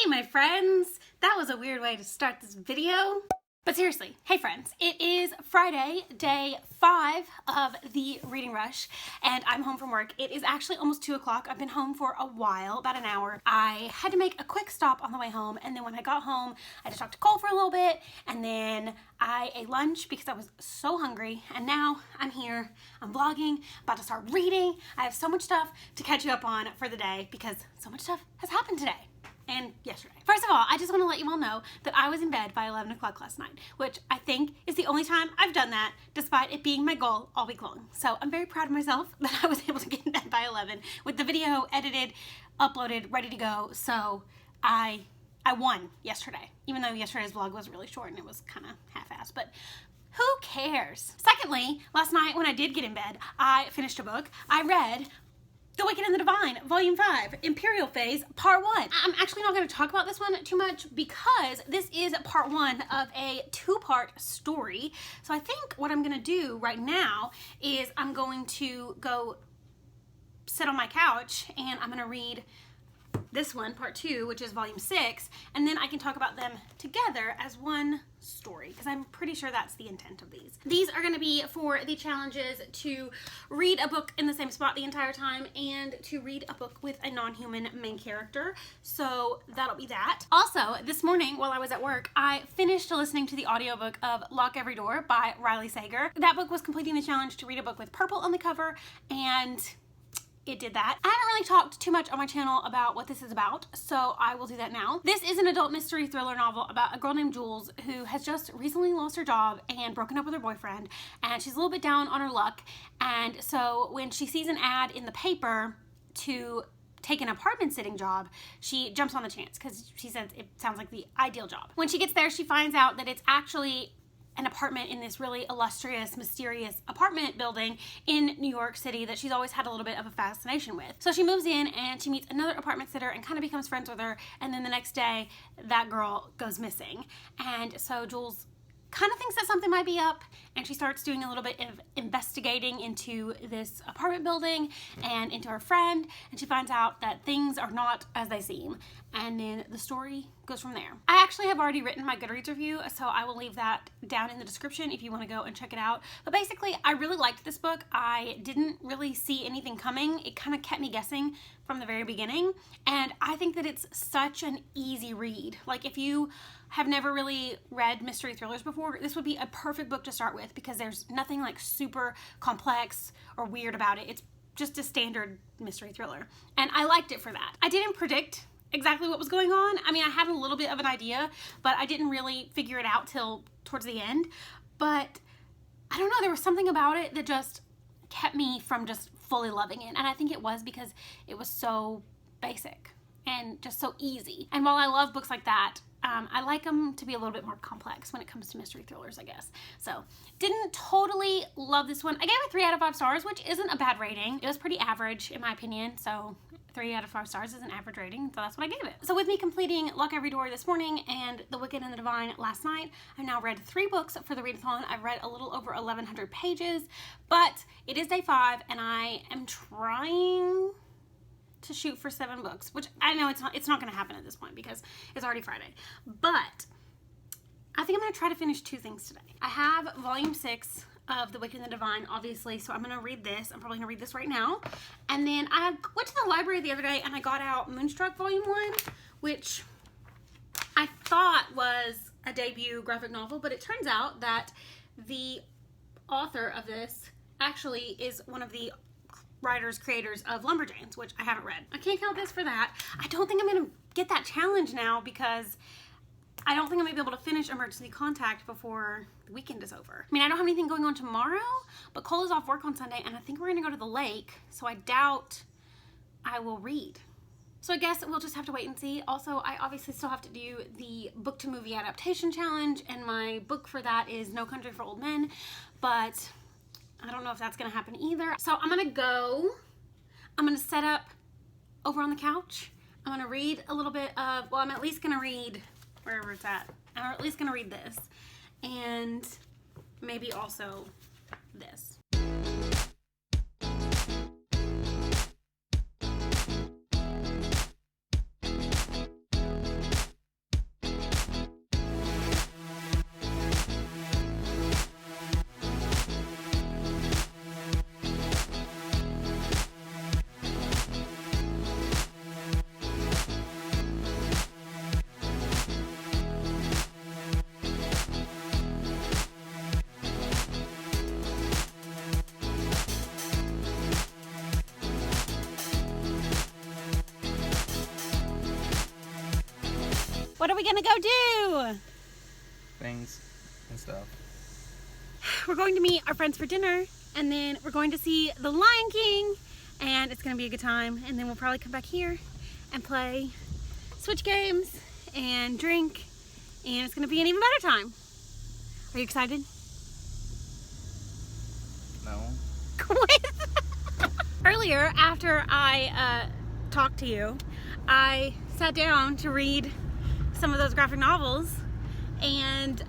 Hey my friends! That was a weird way to start this video. But seriously, hey friends, it is Friday, day 5 of the reading rush, and I'm home from work. It is actually almost 2 o'clock. I've been home for a while, about an hour. I had to make a quick stop on the way home, and then when I got home, I just talked to Cole for a little bit, and then I ate lunch because I was so hungry, and now I'm here, I'm vlogging, about to start reading. I have so much stuff to catch you up on for the day because so much stuff has happened today. And yesterday. First of all, I just want to let you all know that I was in bed by 11 o'clock last night, which I think is the only time I've done that, despite it being my goal all week long. So I'm very proud of myself that I was able to get in bed by 11 with the video edited, uploaded, ready to go. So I won yesterday, even though yesterday's vlog was really short and it was kind of half-assed, but who cares? Secondly, last night when I did get in bed, I finished a book. I read The Wicked and the Divine, Volume 5, Imperial Phase, Part 1. I'm actually not going to talk about this one too much because this is Part 1 of a 2-part story. So I think what I'm going to do right now is I'm going to go sit on my couch and I'm going to read this one, Part 2, which is Volume 6, and then I can talk about them together as one story, because I'm pretty sure that's the intent of these. These are going to be for the challenges to read a book in the same spot the entire time and to read a book with a non-human main character, so that'll be that. Also, this morning while I was at work, I finished listening to the audiobook of Lock Every Door by Riley Sager. That book was completing the challenge to read a book with purple on the cover, and it did that. I haven't really talked too much on my channel about what this is about, so I will do that now. This is an adult mystery thriller novel about a girl named Jules who has just recently lost her job and broken up with her boyfriend, and she's a little bit down on her luck, and so when she sees an ad in the paper to take an apartment sitting job, she jumps on the chance because she says it sounds like the ideal job. When she gets there, she finds out that it's actually an apartment in this really illustrious, mysterious apartment building in New York City that she's always had a little bit of a fascination with. So she moves in and she meets another apartment sitter and kind of becomes friends with her, and then the next day that girl goes missing. And so Jules kind of thinks that something might be up, and she starts doing a little bit of investigating into this apartment building and into her friend, and she finds out that things are not as they seem, and then the story goes from there. I actually have already written my Goodreads review, so I will leave that down in the description if you want to go and check it out. But basically, I really liked this book. I didn't really see anything coming. It kind of kept me guessing from the very beginning, and I think that it's such an easy read. Like, if you have never really read mystery thrillers before, this would be a perfect book to start with because there's nothing like super complex or weird about it. It's just a standard mystery thriller, and I liked it for that. I didn't predict exactly what was going on. I mean, I had a little bit of an idea, but I didn't really figure it out till towards the end. But I don't know, there was something about it that just kept me from just fully loving it, and I think it was because it was so basic and just so easy. And while I love books like that, I like them to be a little bit more complex when it comes to mystery thrillers, I guess. So, didn't totally love this one. I gave it 3 out of 5 stars, which isn't a bad rating. It was pretty average, in my opinion, so 3 out of 5 stars is an average rating, so that's what I gave it. So with me completing Lock Every Door this morning and The Wicked and the Divine last night, I've now read 3 books for the readathon. I've read a little over 1,100 pages, but it is day 5, and I am trying to shoot for 7 books, which I know it's not going to happen at this point because it's already Friday, but I think I'm going to try to finish 2 things today. I have Volume 6 of The Wicked and the Divine, obviously, so I'm going to read this. I'm probably going to read this right now. And then I went to the library the other day and I got out Moonstruck Volume 1, which I thought was a debut graphic novel, but it turns out that the author of this actually is one of the writers, creators of Lumberjanes, which I haven't read. I can't count this for that. I don't think I'm going to get that challenge now because I don't think I'm going to be able to finish Emergency Contact before the weekend is over. I mean, I don't have anything going on tomorrow, but Cole is off work on Sunday, and I think we're going to go to the lake, so I doubt I will read. So I guess we'll just have to wait and see. Also, I obviously still have to do the book to movie adaptation challenge, and my book for that is No Country for Old Men, but I don't know if that's going to happen either. So I'm going to set up over on the couch. I'm going to read a little bit of, well, I'm at least going to read wherever it's at. I'm at least going to read this, and maybe also this. What are we gonna go do? Things and stuff. We're going to meet our friends for dinner, and then we're going to see The Lion King, and it's gonna be a good time. And then we'll probably come back here and play Switch games and drink, and it's gonna be an even better time. Are you excited? No. Quit. Earlier, after I talked to you, I sat down to read some of those graphic novels and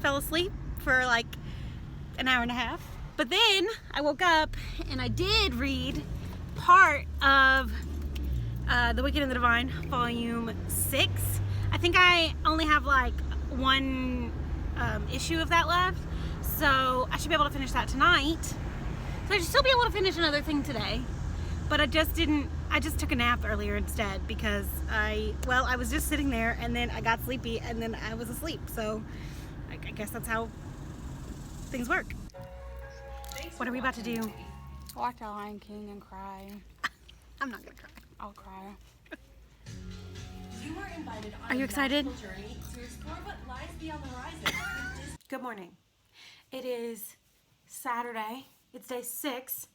fell asleep for like an hour and a half. But then I woke up and I did read part of The Wicked and the Divine, Volume 6. I think I only have like one issue of that left, so I should be able to finish that tonight. So I should still be able to finish another thing today, but I just took a nap earlier instead because I was just sitting there and then I got sleepy and then I was asleep. So I guess that's how things work. What are we about to do? Watch The Lion King and cry. I'm not gonna cry. I'll cry. You are invited on Are you a excited? magical journey to explore what lies beyond the horizon. Good morning. It is Saturday. It's day 6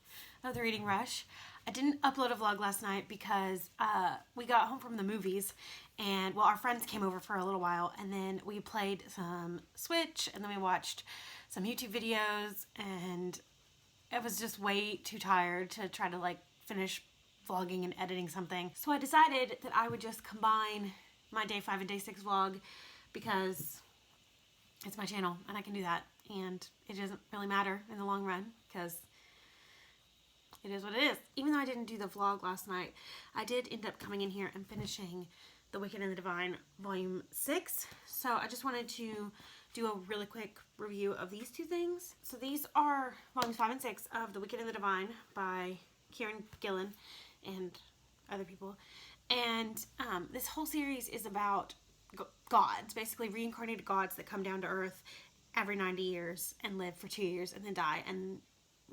of the reading rush. I didn't upload a vlog last night because we got home from the movies and, well, our friends came over for a little while and then we played some Switch and then we watched some YouTube videos and I was just way too tired to try to like finish vlogging and editing something. So I decided that I would just combine my day 5 and day 6 vlog because it's my channel and I can do that and it doesn't really matter in the long run because it is what it is. Even though I didn't do the vlog last night, I did end up coming in here and finishing The Wicked and the Divine Volume 6. So I just wanted to do a really quick review of these two things. So these are Volumes 5 and 6 of The Wicked and the Divine by Kieran Gillen and other people. And this whole series is about gods, basically reincarnated gods that come down to Earth every 90 years and live for 2 years and then die, and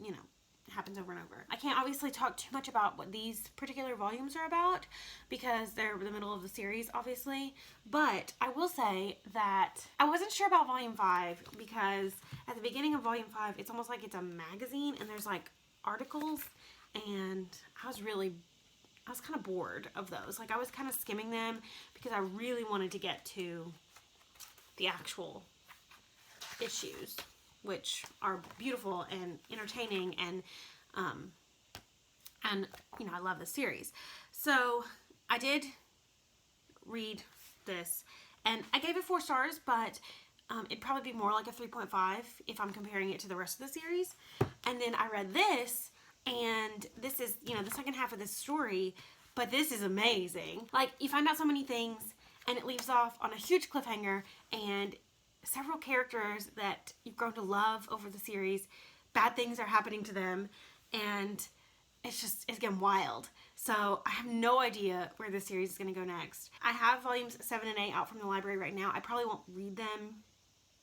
you know, it happens over and over. I can't obviously talk too much about what these particular volumes are about because they're the middle of the series, obviously, but I will say that I wasn't sure about Volume 5 because at the beginning of Volume 5 it's almost like it's a magazine and there's like articles, and I was kind of bored of those. Like I was kind of skimming them because I really wanted to get to the actual issues, which are beautiful and entertaining, and you know, I love the series. So I did read this and I gave it 4 stars, but it'd probably be more like a 3.5 if I'm comparing it to the rest of the series. And then I read this, and this is, you know, the second half of this story, but this is amazing. Like, you find out so many things and it leaves off on a huge cliffhanger, and several characters that you've grown to love over the series, bad things are happening to them, and it's getting wild. So I have no idea where this series is going to go next. I have volumes 7 and 8 out from the library right now. I probably won't read them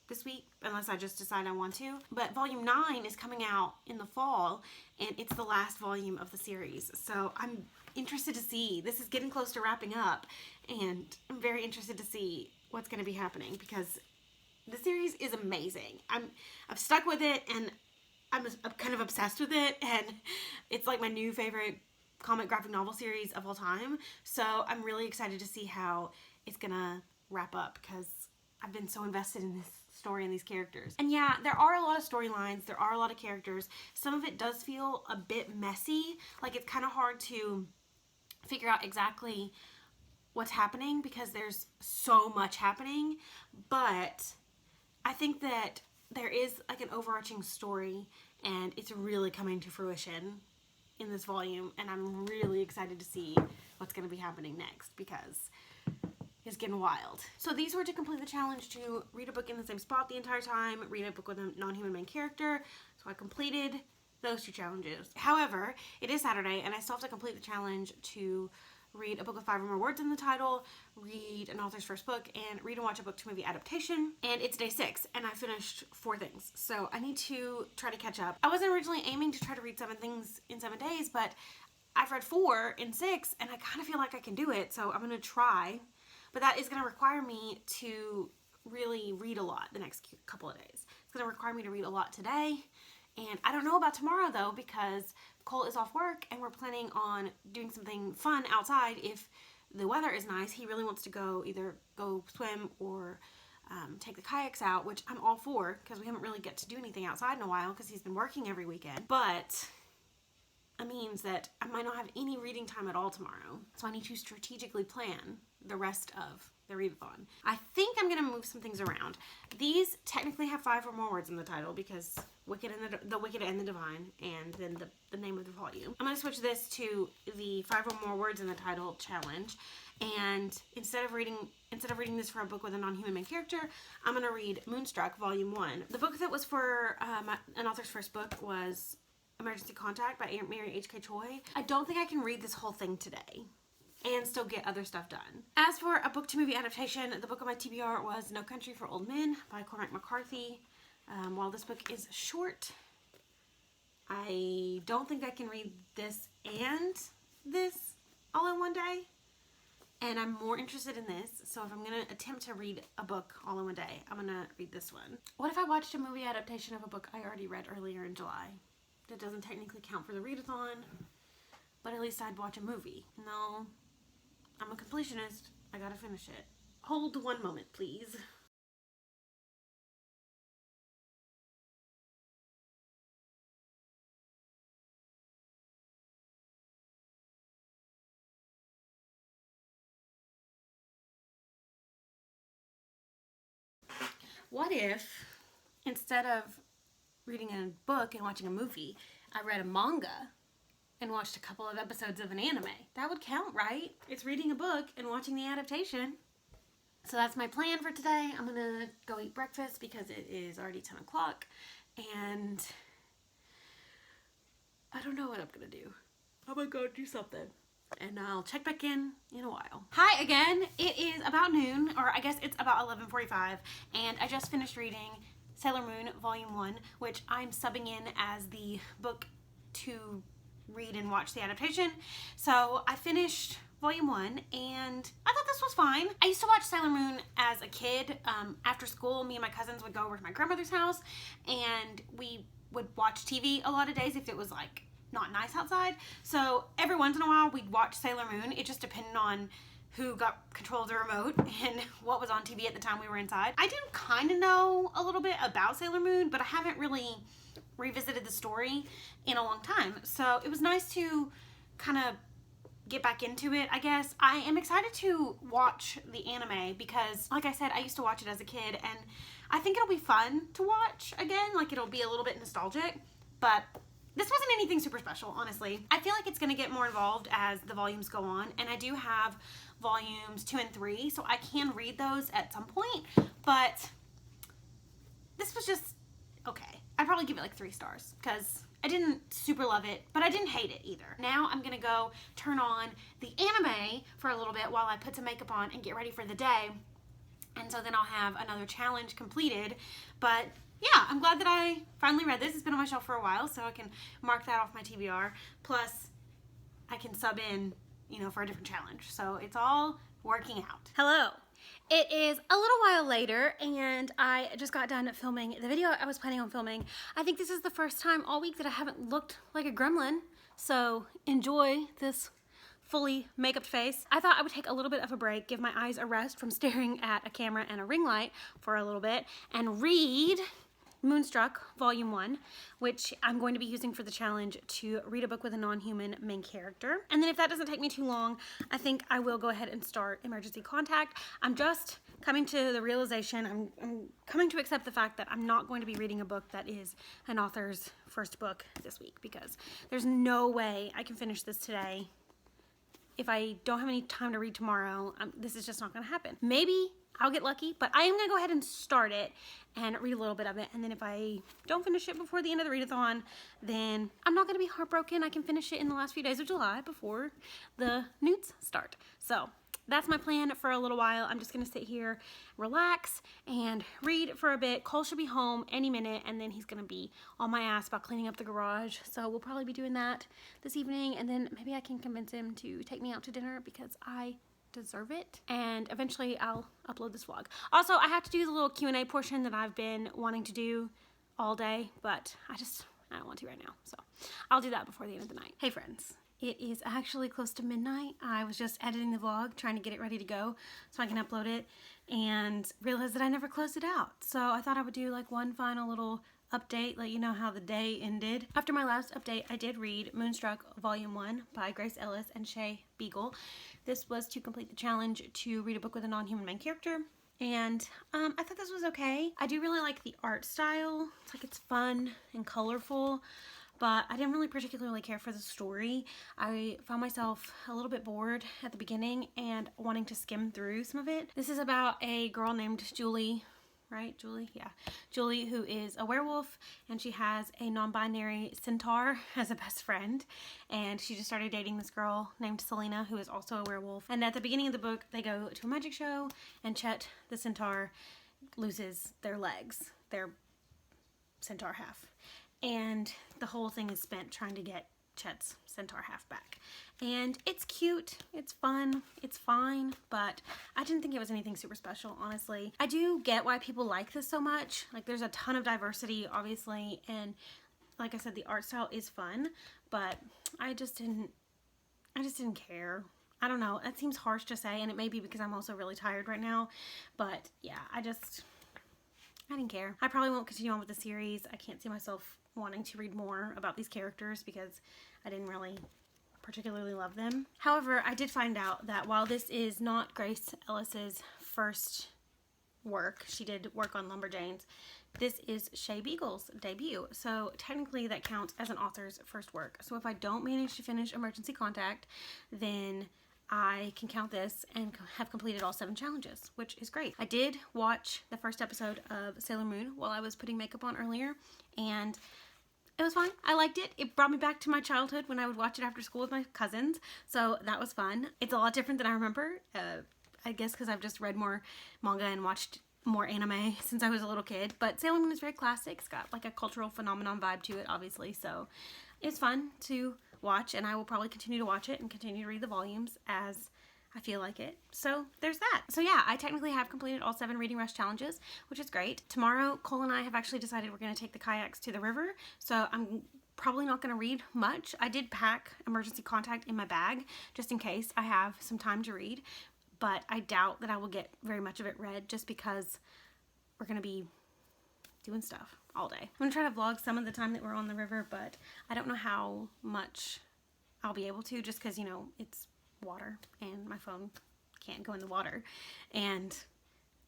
this week unless I just decide I want to. But volume 9 is coming out in the fall, and it's the last volume of the series. So I'm interested to see. This is getting close to wrapping up, and I'm very interested to see what's going to be happening because the series is amazing. I've stuck with it, and I'm kind of obsessed with it, and it's like my new favorite comic graphic novel series of all time. So I'm really excited to see how it's gonna wrap up because I've been so invested in this story and these characters. And yeah, there are a lot of storylines, there are a lot of characters. Some of it does feel a bit messy, like it's kind of hard to figure out exactly what's happening because there's so much happening, but I think that there is like an overarching story and it's really coming to fruition in this volume, and I'm really excited to see what's going to be happening next because it's getting wild. So these were to complete the challenge to read a book in the same spot the entire time, read a book with a non-human main character. So I completed those 2 challenges. However, it is Saturday and I still have to complete the challenge to read a book with 5 or more words in the title, read an author's first book, and read and watch a book to movie adaptation. And it's day 6 and I finished 4 things. So I need to try to catch up. I wasn't originally aiming to try to read 7 things in 7 days, but I've read 4 in 6 and I kind of feel like I can do it. So I'm going to try. but that is going to require me to really read a lot the next couple of days. It's going to require me to read a lot today, and I don't know about tomorrow though, because Cole is off work and we're planning on doing something fun outside. If the weather is nice, he really wants to either go swim or take the kayaks out, which I'm all for, because we haven't really get to do anything outside in a while because he's been working every weekend. But it means that I might not have any reading time at all tomorrow, so I need to strategically plan the rest of the readathon. I think I'm gonna move some things around. These technically have 5 or more words in the title because Wicked and the Wicked and the Divine, and then the name of the volume. I'm gonna switch this to the 5 or more words in the title challenge, and instead of reading this for a book with a non-human main character, I'm gonna read Moonstruck Volume 1. The book that was for an author's first book was Emergency Contact by Mary H.K. Choi. I don't think I can read this whole thing today and still get other stuff done. As for a book to movie adaptation, the book on my TBR was No Country for Old Men by Cormac McCarthy. While this book is short, I don't think I can read this and this all in one day. And I'm more interested in this, so if I'm going to attempt to read a book all in one day, I'm going to read this one. What if I watched a movie adaptation of a book I already read earlier in July? That doesn't technically count for the readathon, but at least I'd watch a movie. No, I'm a completionist. I gotta finish it. Hold one moment, please. What if, instead of reading a book and watching a movie, I read a manga and watched a couple of episodes of an anime? That would count, right? It's reading a book and watching the adaptation. So that's my plan for today. I'm gonna go eat breakfast because it is already 10 o'clock, and I don't know what I'm gonna do. I'm gonna go do something, and I'll check back in a while. Hi again. It is about noon, or I guess it's about 11:45, and I just finished reading Sailor Moon Volume 1, which I'm subbing in as the book to read and watch the adaptation. So I finished Volume 1, and I thought this was fine. I used to watch Sailor Moon as a kid. After school, me and my cousins would go over to my grandmother's house, and we would watch TV a lot of days if it was like not nice outside. So every once in a while, we'd watch Sailor Moon. It just depended on who got control of the remote and what was on TV at the time we were inside. I do kind of know a little bit about Sailor Moon, but I haven't really revisited the story in a long time. So it was nice to kind of get back into it, I guess. I am excited to watch the anime because, like I said, I used to watch it as a kid, and I think it'll be fun to watch again. Like, it'll be a little bit nostalgic, but this wasn't anything super special, honestly. I feel like it's going to get more involved as the volumes go on, and I do have volumes 2 and 3, so I can read those at some point, but this was just okay. I'd probably give it like 3 stars because I didn't super love it, but I didn't hate it either. Now I'm gonna go turn on the anime for a little bit while I put some makeup on and get ready for the day, and so then I'll have another challenge completed. But yeah, I'm glad that I finally read this. It's been on my shelf for a while, so I can mark that off my TBR. Plus, I can sub in, for a different challenge. So it's all working out. Hello. It is a little while later, and I just got done filming the video I was planning on filming. I think this is the first time all week that I haven't looked like a gremlin, so enjoy this fully makeup face. I thought I would take a little bit of a break, give my eyes a rest from staring at a camera and a ring light for a little bit, and read Moonstruck Volume 1, which I'm going to be using for the challenge to read a book with a non-human main character. And then if that doesn't take me too long, I think I will go ahead and start Emergency Contact. I'm just coming to the realization, I'm coming to accept the fact that I'm not going to be reading a book that is an author's first book this week, because there's no way I can finish this today. If I don't have any time to read tomorrow, this is just not going to happen. Maybe I'll get lucky, but I am going to go ahead and start it and read a little bit of it. And then if I don't finish it before the end of the readathon, then I'm not going to be heartbroken. I can finish it in the last few days of July before the newts start. So that's my plan for a little while. I'm just going to sit here, relax, and read for a bit. Cole should be home any minute, and then he's going to be on my ass about cleaning up the garage. So we'll probably be doing that this evening, and then maybe I can convince him to take me out to dinner because I deserve it. And eventually I'll upload this vlog. Also, I have to do the little Q&A portion that I've been wanting to do all day, but I don't want to right now. So I'll do that before the end of the night. Hey friends, it is actually close to midnight. I was just editing the vlog, trying to get it ready to go so I can upload it, and realized that I never closed it out. So I thought I would do like one final little update, let you know how the day ended. After my last update, I did read Moonstruck Volume 1 by Grace Ellis and Shay Beagle. This was to complete the challenge to read a book with a non-human main character. And I thought this was okay. I do really like the art style. It's like it's fun and colorful, but I didn't really particularly care for the story. I found myself a little bit bored at the beginning and wanting to skim through some of it. This is about a girl named Julie, right? Julie? Yeah. Julie, who is a werewolf, and she has a non-binary centaur as a best friend. And she just started dating this girl named Selena, who is also a werewolf. And at the beginning of the book, they go to a magic show, and Chet, the centaur, loses their legs, their centaur half. And the whole thing is spent trying to get Chet's centaur half back. And it's cute, it's fun, it's fine, but I didn't think it was anything super special, honestly. I do get why people like this so much. Like, there's a ton of diversity, obviously, and like I said, the art style is fun, but I just didn't care. I don't know, that seems harsh to say, and it may be because I'm also really tired right now, but yeah, I didn't care. I probably won't continue on with the series. I can't see myself wanting to read more about these characters because I didn't really particularly love them. However, I did find out that while this is not Grace Ellis's first work, she did work on Lumberjanes, this is Shay Beagle's debut. So technically that counts as an author's first work. So if I don't manage to finish Emergency Contact, then I can count this and have completed all 7 challenges, which is great. I did watch the first episode of Sailor Moon while I was putting makeup on earlier, and it was fun. I liked it. It brought me back to my childhood when I would watch it after school with my cousins, so that was fun. It's a lot different than I remember, I guess because I've just read more manga and watched more anime since I was a little kid, but Sailor Moon is very classic. It's got like a cultural phenomenon vibe to it, obviously, so it's fun to watch, and I will probably continue to watch it and continue to read the volumes as I feel like it. So there's that. So yeah, I technically have completed all 7 Reading Rush challenges, which is great. Tomorrow, Cole and I have actually decided we're going to take the kayaks to the river, so I'm probably not going to read much. I did pack Emergency Contact in my bag just in case I have some time to read, but I doubt that I will get very much of it read just because we're going to be doing stuff all day. I'm going to try to vlog some of the time that we're on the river, but I don't know how much I'll be able to just because, you know, it's water and my phone can't go in the water, and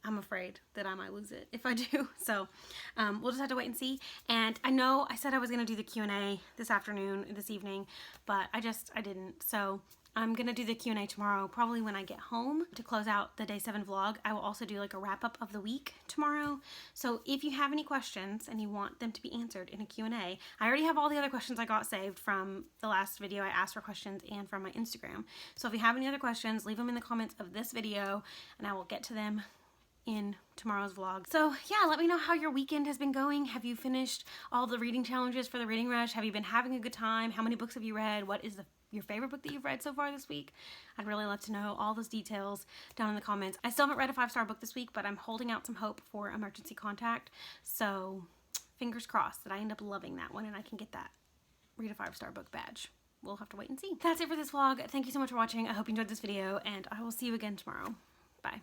I'm afraid that I might lose it if I do. So we'll just have to wait and see. And I know I said I was going to do the Q&A this evening, but I didn't. So I'm going to do the Q&A tomorrow, probably when I get home to close out the day 7 vlog. I will also do like a wrap up of the week tomorrow. So if you have any questions and you want them to be answered in a Q&A, I already have all the other questions I got saved from the last video I asked for questions and from my Instagram. So if you have any other questions, leave them in the comments of this video and I will get to them in tomorrow's vlog. So yeah, let me know how your weekend has been going. Have you finished all the reading challenges for the Reading Rush? Have you been having a good time? How many books have you read? What is your favorite book that you've read so far this week? I'd really love to know all those details down in the comments. I still haven't read a 5-star book this week, but I'm holding out some hope for Emergency Contact. So fingers crossed that I end up loving that one and I can get that read a 5-star book badge. We'll have to wait and see. That's it for this vlog. Thank you so much for watching. I hope you enjoyed this video, and I will see you again tomorrow. Bye.